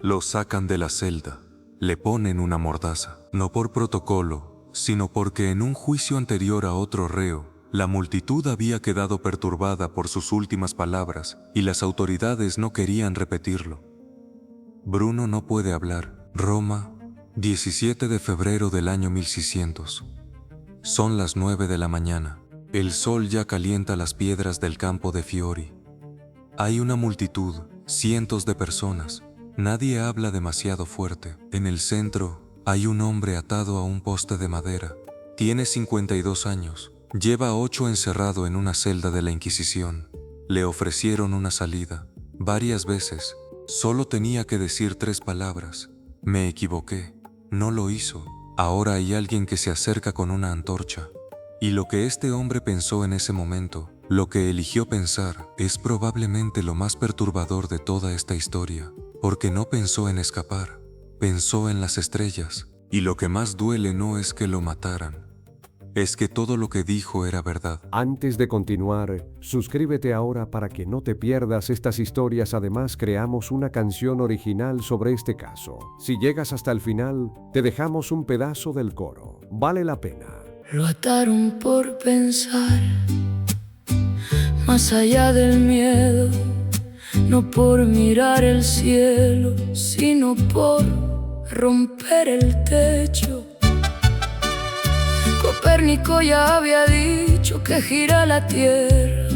Lo sacan de la celda, le ponen una mordaza, no por protocolo, sino porque en un juicio anterior a otro reo, la multitud había quedado perturbada por sus últimas palabras y las autoridades no querían repetirlo. Bruno no puede hablar. Roma, 17 de febrero del año 1600. Son las 9 de la mañana. El sol ya calienta las piedras del campo de Fiori. Hay una multitud, cientos de personas. Nadie habla demasiado fuerte. En el centro, hay un hombre atado a un poste de madera. Tiene 52 años. Lleva 8 encerrado en una celda de la Inquisición. Le ofrecieron una salida. Varias veces. Solo tenía que decir 3 palabras. Me equivoqué. No lo hizo. Ahora hay alguien que se acerca con una antorcha. Y lo que este hombre pensó en ese momento, lo que eligió pensar, es probablemente lo más perturbador de toda esta historia. Porque no pensó en escapar. Pensó en las estrellas. Y lo que más duele no es que lo mataran. Es que todo lo que dijo era verdad. Antes de continuar, suscríbete ahora para que no te pierdas estas historias. Además, creamos una canción original sobre este caso. Si llegas hasta el final, te dejamos un pedazo del coro. Vale la pena. Lo ataron por pensar más allá del miedo, no por mirar el cielo, sino por romper el techo. Copérnico ya había dicho que gira la tierra.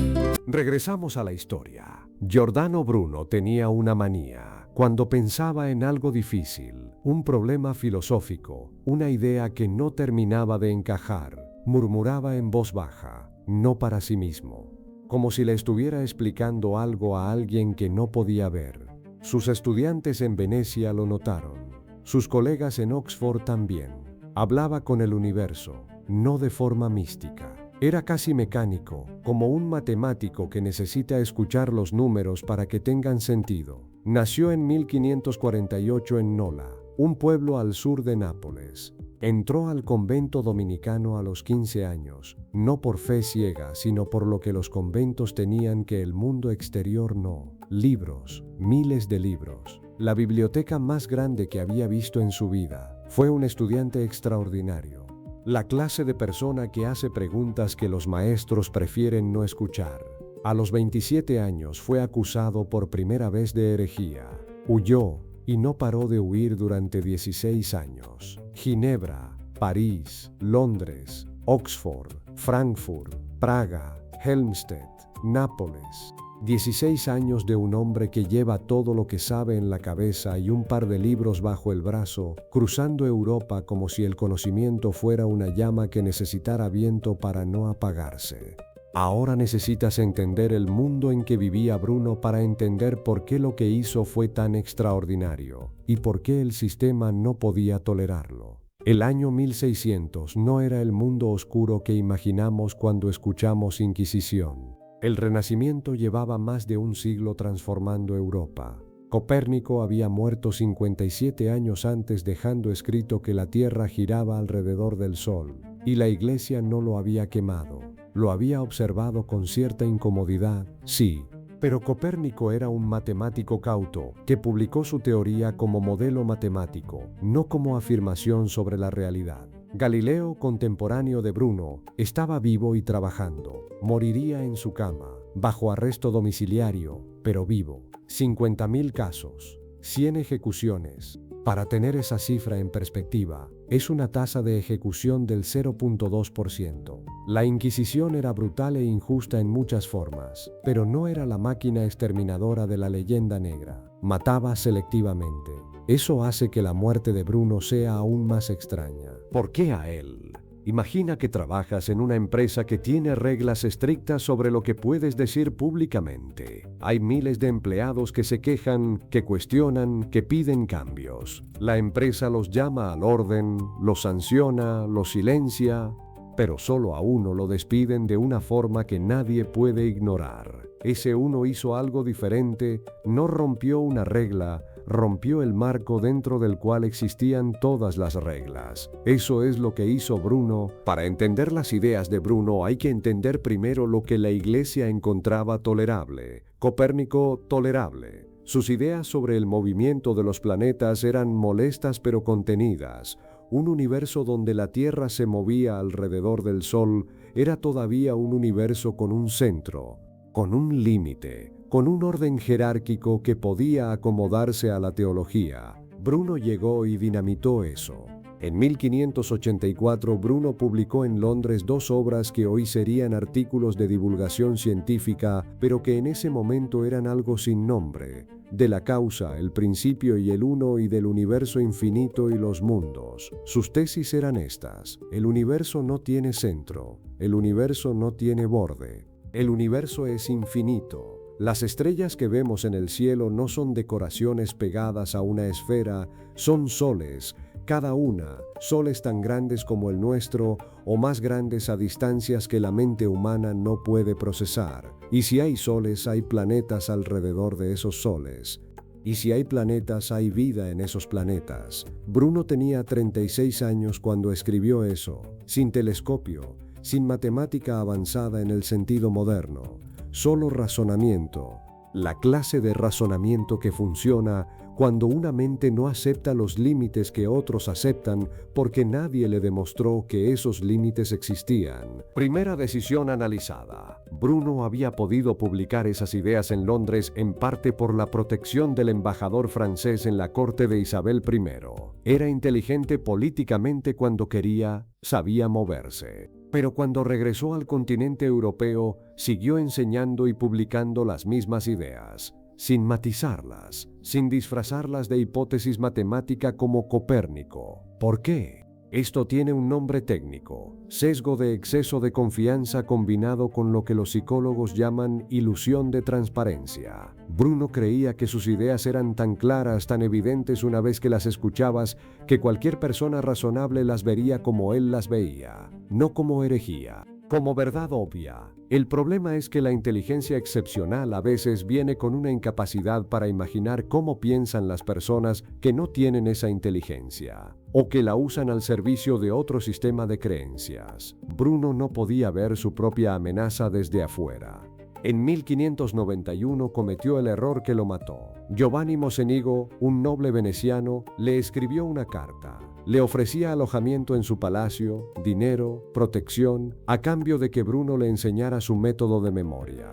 Regresamos a la historia. Giordano Bruno tenía una manía. Cuando pensaba en algo difícil, un problema filosófico, una idea que no terminaba de encajar, murmuraba en voz baja, no para sí mismo, como si le estuviera explicando algo a alguien que no podía ver. Sus estudiantes en Venecia lo notaron. Sus colegas en Oxford también. Hablaba con el universo, no de forma mística. Era casi mecánico, como un matemático que necesita escuchar los números para que tengan sentido. Nació en 1548 en Nola, un pueblo al sur de Nápoles. Entró al convento dominicano a los 15 años, no por fe ciega, sino por lo que los conventos tenían que el mundo exterior no. Libros, miles de libros. La biblioteca más grande que había visto en su vida. Fue un estudiante extraordinario. La clase de persona que hace preguntas que los maestros prefieren no escuchar. A los 27 años fue acusado por primera vez de herejía. Huyó y no paró de huir durante 16 años. Ginebra, París, Londres, Oxford, Frankfurt, Praga, Helmstedt, Nápoles. 16 años de un hombre que lleva todo lo que sabe en la cabeza y un par de libros bajo el brazo, cruzando Europa como si el conocimiento fuera una llama que necesitara viento para no apagarse. Ahora necesitas entender el mundo en que vivía Bruno para entender por qué lo que hizo fue tan extraordinario y por qué el sistema no podía tolerarlo. El año 1600 no era el mundo oscuro que imaginamos cuando escuchamos Inquisición. El Renacimiento llevaba más de un siglo transformando Europa. Copérnico había muerto 57 años antes, dejando escrito que la Tierra giraba alrededor del Sol, y la Iglesia no lo había quemado. Lo había observado con cierta incomodidad, sí, pero Copérnico era un matemático cauto que publicó su teoría como modelo matemático, no como afirmación sobre la realidad. Galileo, contemporáneo de Bruno, estaba vivo y trabajando. Moriría en su cama, bajo arresto domiciliario, pero vivo. 50.000 casos, 100 ejecuciones. Para tener esa cifra en perspectiva, es una tasa de ejecución del 0.2%. La Inquisición era brutal e injusta en muchas formas, pero no era la máquina exterminadora de la leyenda negra. Mataba selectivamente. Eso hace que la muerte de Bruno sea aún más extraña. ¿Por qué a él? Imagina que trabajas en una empresa que tiene reglas estrictas sobre lo que puedes decir públicamente. Hay miles de empleados que se quejan, que cuestionan, que piden cambios. La empresa los llama al orden, los sanciona, los silencia, pero solo a uno lo despiden de una forma que nadie puede ignorar. Ese uno hizo algo diferente, no rompió una regla, rompió el marco dentro del cual existían todas las reglas. Eso es lo que hizo Bruno. Para entender las ideas de Bruno hay que entender primero lo que la Iglesia encontraba tolerable. Copérnico, tolerable. Sus ideas sobre el movimiento de los planetas eran molestas pero contenidas. Un universo donde la Tierra se movía alrededor del Sol era todavía un universo con un centro, con un límite, con un orden jerárquico que podía acomodarse a la teología. Bruno llegó y dinamitó eso. En 1584, Bruno publicó en Londres 2 obras que hoy serían artículos de divulgación científica, pero que en ese momento eran algo sin nombre: De la causa, el principio y el uno, y del universo infinito y los mundos. Sus tesis eran estas: el universo no tiene centro, el universo no tiene borde, el universo es infinito. Las estrellas que vemos en el cielo no son decoraciones pegadas a una esfera, son soles, cada una, soles tan grandes como el nuestro o más grandes a distancias que la mente humana no puede procesar. Y si hay soles, hay planetas alrededor de esos soles. Y si hay planetas, hay vida en esos planetas. Bruno tenía 36 años cuando escribió eso, sin telescopio, sin matemática avanzada en el sentido moderno, solo razonamiento. La clase de razonamiento que funciona cuando una mente no acepta los límites que otros aceptan porque nadie le demostró que esos límites existían. Primera decisión analizada. Bruno había podido publicar esas ideas en Londres en parte por la protección del embajador francés en la corte de Isabel I. Era inteligente políticamente cuando quería, sabía moverse. Pero cuando regresó al continente europeo, siguió enseñando y publicando las mismas ideas, sin matizarlas, sin disfrazarlas de hipótesis matemática como Copérnico. ¿Por qué? Esto tiene un nombre técnico: sesgo de exceso de confianza combinado con lo que los psicólogos llaman ilusión de transparencia. Bruno creía que sus ideas eran tan claras, tan evidentes una vez que las escuchabas, que cualquier persona razonable las vería como él las veía, no como herejía, como verdad obvia. El problema es que la inteligencia excepcional a veces viene con una incapacidad para imaginar cómo piensan las personas que no tienen esa inteligencia, o que la usan al servicio de otro sistema de creencias. Bruno no podía ver su propia amenaza desde afuera. En 1591 cometió el error que lo mató. Giovanni Mocenigo, un noble veneciano, le escribió una carta. Le ofrecía alojamiento en su palacio, dinero, protección, a cambio de que Bruno le enseñara su método de memoria.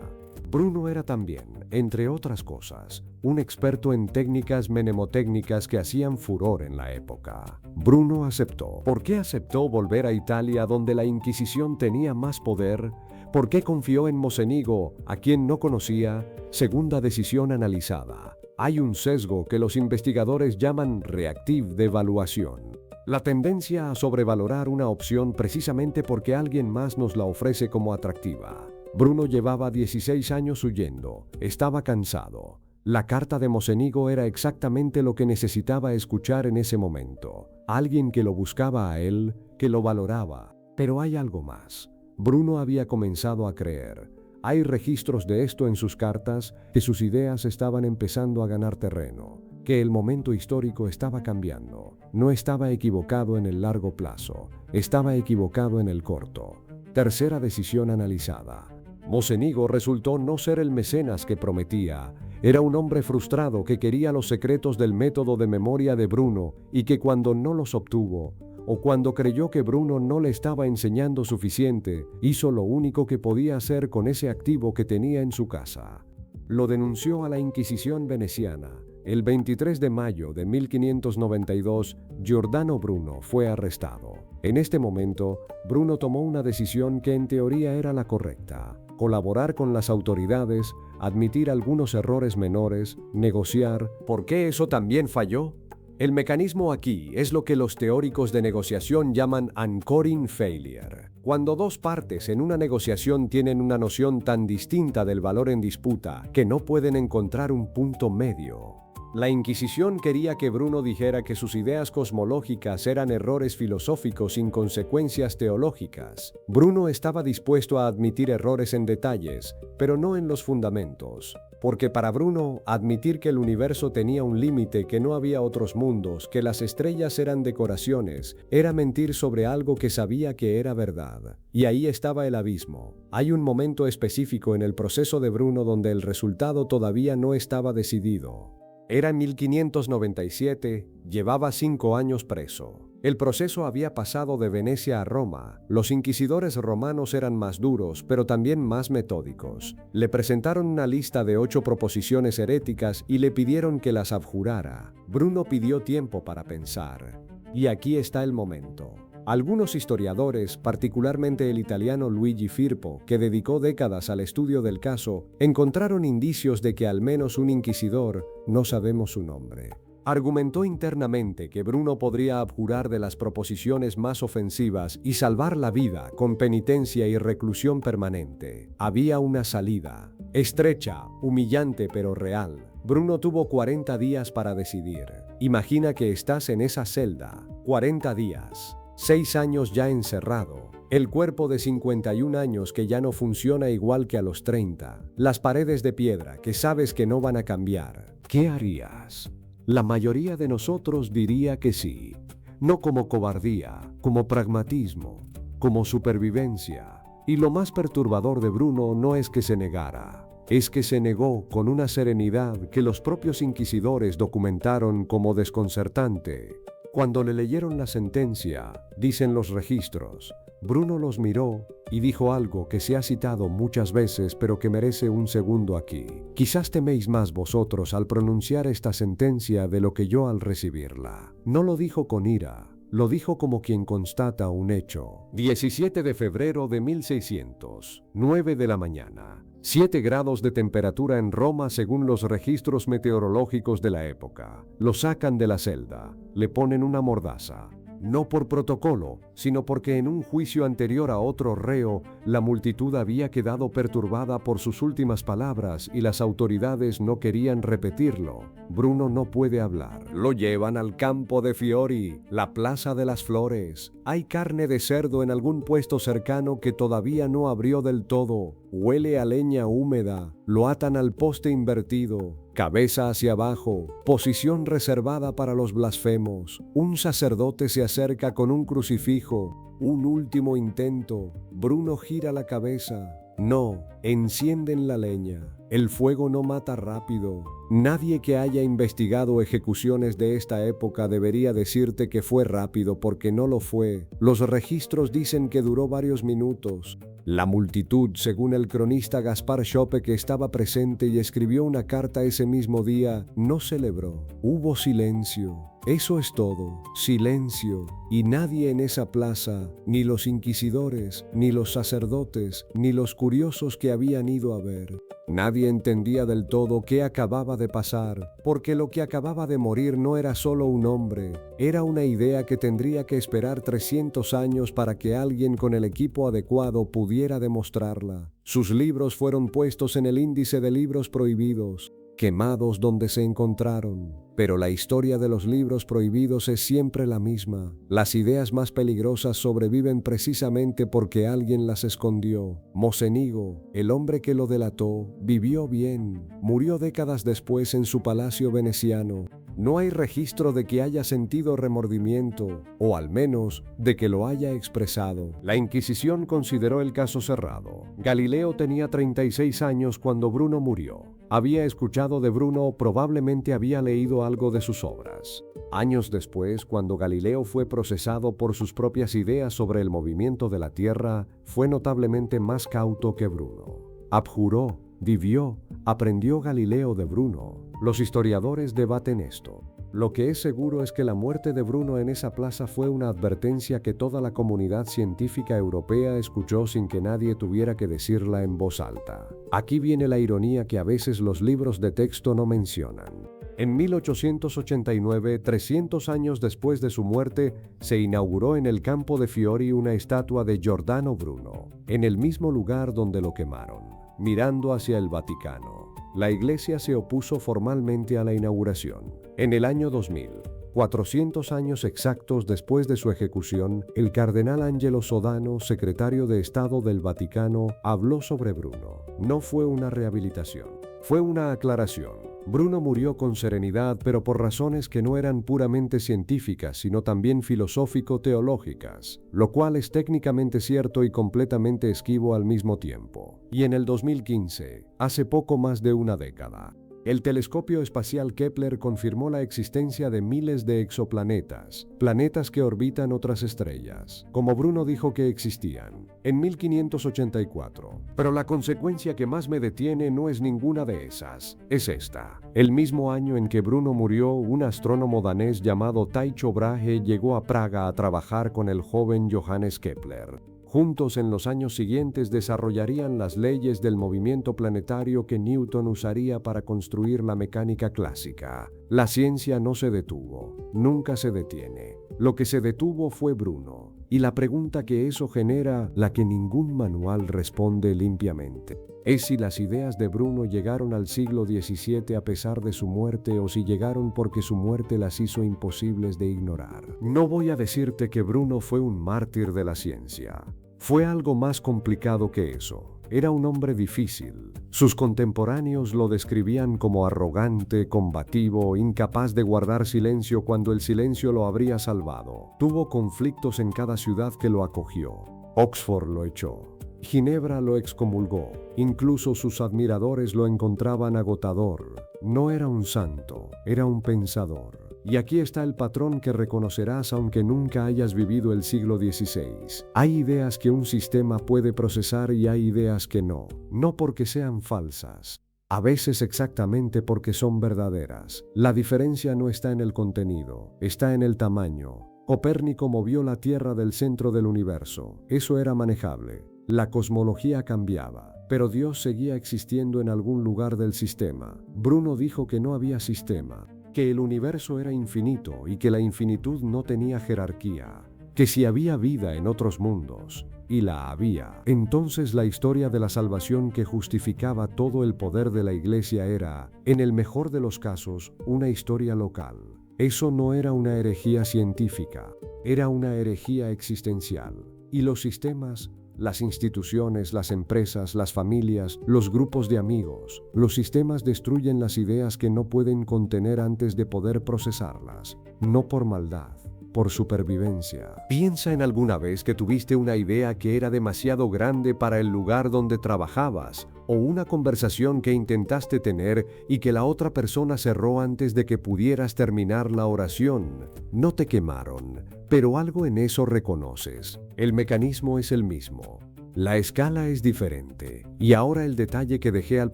Bruno era también, entre otras cosas, un experto en técnicas mnemotécnicas que hacían furor en la época. Bruno aceptó. ¿Por qué aceptó volver a Italia, donde la Inquisición tenía más poder? ¿Por qué confió en Mocenigo, a quien no conocía? Segunda decisión analizada. Hay un sesgo que los investigadores llaman reactive de evaluación. La tendencia a sobrevalorar una opción precisamente porque alguien más nos la ofrece como atractiva. Bruno llevaba 16 años huyendo, estaba cansado. La carta de Mocenigo era exactamente lo que necesitaba escuchar en ese momento. Alguien que lo buscaba a él, que lo valoraba. Pero hay algo más. Bruno había comenzado a creer. Hay registros de esto en sus cartas, que sus ideas estaban empezando a ganar terreno, que el momento histórico estaba cambiando. No estaba equivocado en el largo plazo, estaba equivocado en el corto. Tercera decisión analizada. Mocenigo resultó no ser el mecenas que prometía. Era un hombre frustrado que quería los secretos del método de memoria de Bruno y que cuando no los obtuvo, o cuando creyó que Bruno no le estaba enseñando suficiente, hizo lo único que podía hacer con ese activo que tenía en su casa. Lo denunció a la Inquisición veneciana. El 23 de mayo de 1592, Giordano Bruno fue arrestado. En este momento, Bruno tomó una decisión que en teoría era la correcta: colaborar con las autoridades, admitir algunos errores menores, negociar. ¿Por qué eso también falló? El mecanismo aquí es lo que los teóricos de negociación llaman anchoring failure. Cuando dos partes en una negociación tienen una noción tan distinta del valor en disputa que no pueden encontrar un punto medio. La Inquisición quería que Bruno dijera que sus ideas cosmológicas eran errores filosóficos sin consecuencias teológicas. Bruno estaba dispuesto a admitir errores en detalles, pero no en los fundamentos. Porque para Bruno, admitir que el universo tenía un límite, que no había otros mundos, que las estrellas eran decoraciones, era mentir sobre algo que sabía que era verdad. Y ahí estaba el abismo. Hay un momento específico en el proceso de Bruno donde el resultado todavía no estaba decidido. Era en 1597, llevaba 5 años preso. El proceso había pasado de Venecia a Roma. Los inquisidores romanos eran más duros, pero también más metódicos. Le presentaron una lista de 8 proposiciones heréticas y le pidieron que las abjurara. Bruno pidió tiempo para pensar. Y aquí está el momento. Algunos historiadores, particularmente el italiano Luigi Firpo, que dedicó décadas al estudio del caso, encontraron indicios de que al menos un inquisidor, no sabemos su nombre, argumentó internamente que Bruno podría abjurar de las proposiciones más ofensivas y salvar la vida con penitencia y reclusión permanente. Había una salida, estrecha, humillante pero real. Bruno tuvo 40 días para decidir. Imagina que estás en esa celda, 40 días. 6 años ya encerrado, el cuerpo de 51 años que ya no funciona igual que a los 30, las paredes de piedra que sabes que no van a cambiar. ¿Qué harías? La mayoría de nosotros diría que sí, no como cobardía, como pragmatismo, como supervivencia. Y lo más perturbador de Bruno no es que se negara, es que se negó con una serenidad que los propios inquisidores documentaron como desconcertante. Cuando le leyeron la sentencia, dicen los registros, Bruno los miró y dijo algo que se ha citado muchas veces pero que merece un segundo aquí. Quizás teméis más vosotros al pronunciar esta sentencia de lo que yo al recibirla. No lo dijo con ira, lo dijo como quien constata un hecho. 17 de febrero de 1600, 9 de la mañana. 7 grados de temperatura en Roma según los registros meteorológicos de la época. Lo sacan de la celda, le ponen una mordaza. No por protocolo, sino porque en un juicio anterior a otro reo, la multitud había quedado perturbada por sus últimas palabras y las autoridades no querían repetirlo. Bruno no puede hablar. Lo llevan al campo de Fiori, la plaza de las flores. Hay carne de cerdo en algún puesto cercano que todavía no abrió del todo. Huele a leña húmeda. Lo atan al poste invertido. Cabeza hacia abajo, posición reservada para los blasfemos. Un sacerdote se acerca con un crucifijo. Un último intento. Bruno gira la cabeza. No, encienden la leña. El fuego no mata rápido. Nadie que haya investigado ejecuciones de esta época debería decirte que fue rápido porque no lo fue. Los registros dicen que duró varios minutos. La multitud, según el cronista Gaspar Schoppe, que estaba presente y escribió una carta ese mismo día, no celebró. Hubo silencio. Eso es todo, silencio, y nadie en esa plaza, ni los inquisidores, ni los sacerdotes, ni los curiosos que habían ido a ver. Nadie entendía del todo qué acababa de pasar, porque lo que acababa de morir no era solo un hombre, era una idea que tendría que esperar 300 años para que alguien con el equipo adecuado pudiera demostrarla. Sus libros fueron puestos en el índice de libros prohibidos, quemados donde se encontraron. Pero la historia de los libros prohibidos es siempre la misma. Las ideas más peligrosas sobreviven precisamente porque alguien las escondió. Mocenigo, el hombre que lo delató, vivió bien. Murió décadas después en su palacio veneciano. No hay registro de que haya sentido remordimiento, o al menos de que lo haya expresado. La Inquisición consideró el caso cerrado. Galileo tenía 36 años cuando Bruno murió. Había escuchado de Bruno o probablemente había leído algo de sus obras. Años después, cuando Galileo fue procesado por sus propias ideas sobre el movimiento de la Tierra, fue notablemente más cauto que Bruno. Abjuró, vivió, aprendió Galileo de Bruno. Los historiadores debaten esto. Lo que es seguro es que la muerte de Bruno en esa plaza fue una advertencia que toda la comunidad científica europea escuchó sin que nadie tuviera que decirla en voz alta. Aquí viene la ironía que a veces los libros de texto no mencionan. En 1889, 300 años después de su muerte, se inauguró en el campo de Fiori una estatua de Giordano Bruno, en el mismo lugar donde lo quemaron, mirando hacia el Vaticano. la Iglesia se opuso formalmente a la inauguración. En el año 2000, 400 años exactos después de su ejecución, el cardenal Angelo Sodano, secretario de Estado del Vaticano, habló sobre Bruno. No fue una rehabilitación, fue una aclaración. Bruno murió con serenidad, pero por razones que no eran puramente científicas, sino también filosófico-teológicas, lo cual es técnicamente cierto y completamente esquivo al mismo tiempo. Y en el 2015, hace poco más de una década, el telescopio espacial Kepler confirmó la existencia de miles de exoplanetas, planetas que orbitan otras estrellas, como Bruno dijo que existían, en 1584. Pero la consecuencia que más me detiene no es ninguna de esas, es esta. El mismo año en que Bruno murió, un astrónomo danés llamado Tycho Brahe llegó a Praga a trabajar con el joven Johannes Kepler. Juntos en los años siguientes desarrollarían las leyes del movimiento planetario que Newton usaría para construir la mecánica clásica. La ciencia no se detuvo, nunca se detiene. Lo que se detuvo fue Bruno, y la pregunta que eso genera, la que ningún manual responde limpiamente, es si las ideas de Bruno llegaron al siglo XVII a pesar de su muerte o si llegaron porque su muerte las hizo imposibles de ignorar. No voy a decirte que Bruno fue un mártir de la ciencia. Fue algo más complicado que eso. Era un hombre difícil. Sus contemporáneos lo describían como arrogante, combativo, incapaz de guardar silencio cuando el silencio lo habría salvado. Tuvo conflictos en cada ciudad que lo acogió. Oxford lo echó. Ginebra lo excomulgó. Incluso sus admiradores lo encontraban agotador. No era un santo, era un pensador. Y aquí está el patrón que reconocerás aunque nunca hayas vivido el siglo XVI. Hay ideas que un sistema puede procesar y hay ideas que no. No porque sean falsas. A veces exactamente porque son verdaderas. La diferencia no está en el contenido, está en el tamaño. Copérnico movió la Tierra del centro del universo. Eso era manejable. La cosmología cambiaba, pero Dios seguía existiendo en algún lugar del sistema. Bruno dijo que no había sistema, que el universo era infinito y que la infinitud no tenía jerarquía, que si había vida en otros mundos, y la había, entonces la historia de la salvación que justificaba todo el poder de la Iglesia era, en el mejor de los casos, una historia local. Eso no era una herejía científica, era una herejía existencial. Y los sistemas, las instituciones, las empresas, las familias, los grupos de amigos, los sistemas destruyen las ideas que no pueden contener antes de poder procesarlas, no por maldad, por supervivencia. Piensa en alguna vez que tuviste una idea que era demasiado grande para el lugar donde trabajabas, o una conversación que intentaste tener y que la otra persona cerró antes de que pudieras terminar la oración. No te quemaron, pero algo en eso reconoces. El mecanismo es el mismo. La escala es diferente. Y ahora el detalle que dejé al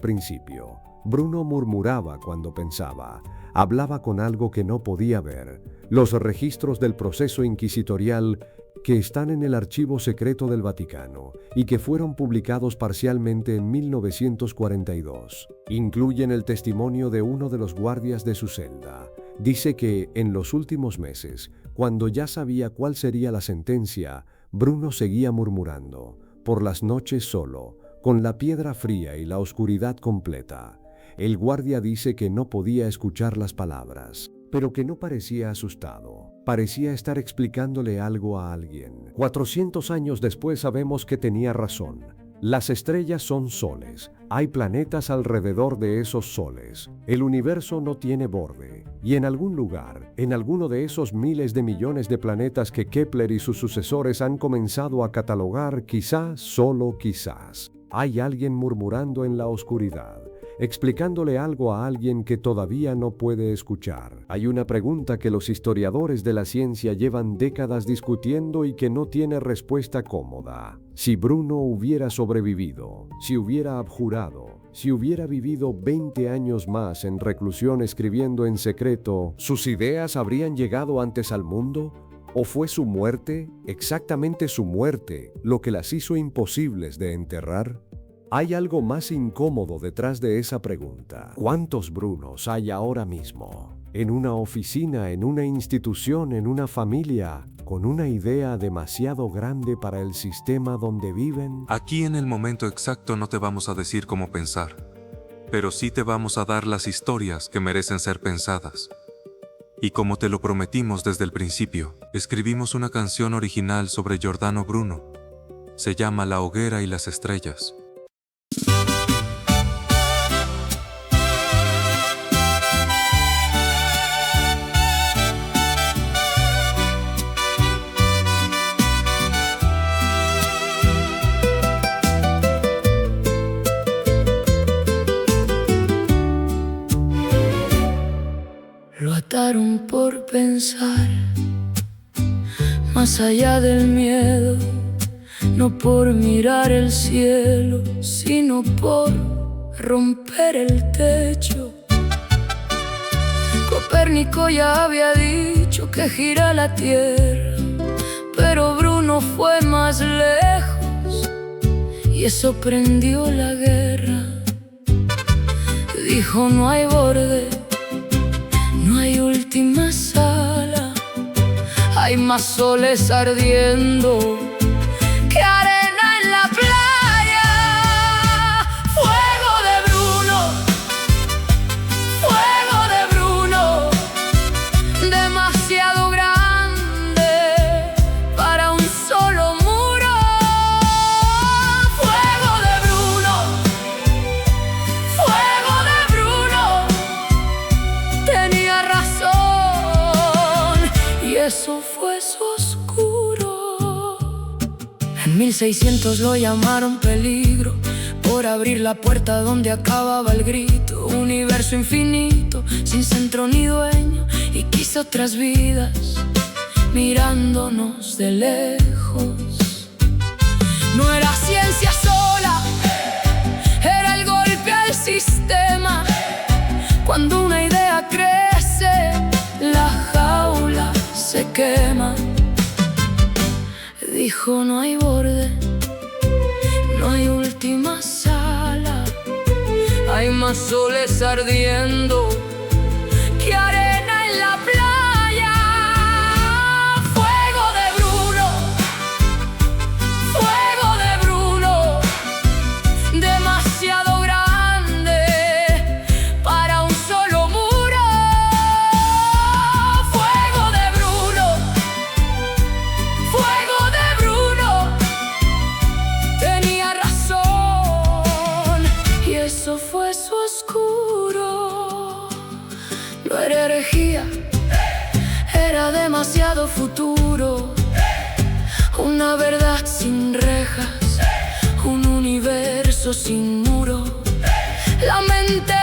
principio. Bruno murmuraba cuando pensaba. Hablaba con algo que no podía ver. Los registros del proceso inquisitorial que están en el archivo secreto del Vaticano y que fueron publicados parcialmente en 1942. Incluyen el testimonio de uno de los guardias de su celda. Dice que, en los últimos meses, cuando ya sabía cuál sería la sentencia, Bruno seguía murmurando, por las noches solo, con la piedra fría y la oscuridad completa. El guardia dice que no podía escuchar las palabras, pero que no parecía asustado. Parecía estar explicándole algo a alguien. 400 años después sabemos que tenía razón. Las estrellas son soles. Hay planetas alrededor de esos soles. El universo no tiene borde. Y en algún lugar, en alguno de esos miles de millones de planetas que Kepler y sus sucesores han comenzado a catalogar, quizás, solo quizás, hay alguien murmurando en la oscuridad, explicándole algo a alguien que todavía no puede escuchar. Hay una pregunta que los historiadores de la ciencia llevan décadas discutiendo y que no tiene respuesta cómoda. Si Bruno hubiera sobrevivido, si hubiera abjurado, si hubiera vivido 20 años más en reclusión escribiendo en secreto, ¿sus ideas habrían llegado antes al mundo? ¿O fue su muerte, exactamente su muerte, lo que las hizo imposibles de enterrar? Hay algo más incómodo detrás de esa pregunta. ¿Cuántos Brunos hay ahora mismo? En una oficina, en una institución, en una familia, con una idea demasiado grande para el sistema donde viven. Aquí en el momento exacto no te vamos a decir cómo pensar. pero sí te vamos a dar las historias que merecen ser pensadas. Y como te lo prometimos desde el principio, escribimos una canción original sobre Giordano Bruno. Se llama La hoguera y las estrellas. Lo ataron por pensar más allá del miedo, no por mirar el cielo, sino por romper el techo. Copérnico ya había dicho que gira la tierra, pero Bruno fue más lejos y eso prendió la guerra. Dijo: no hay borde, no hay última sala, hay más soles ardiendo que arena en la playa. Fuego de Bruno, fuego de Bruno, demasiado grande para un solo muro. Fuego de Bruno, fuego de Bruno, tenía razón y eso fue su oscuro. En 1600 lo llamaron peligro por abrir la puerta donde acababa el grito. Universo infinito, sin centro ni dueño, y quise otras vidas mirándonos de lejos. No era ciencia sola, era el golpe al sistema. Cuando una idea crece, la jaula se quema. Dijo: no hay borde, no hay última sala, hay más soles ardiendo que arena en la playa. Fuego de Bruno, fuego de Bruno, demasiado grande para un solo muro. Fuego de Bruno, fuego de Bruno, tenía razón y eso fue su oscuro. No era herejía, era demasiado futuro. Una verdad sin rejas, un universo sin muro. La mente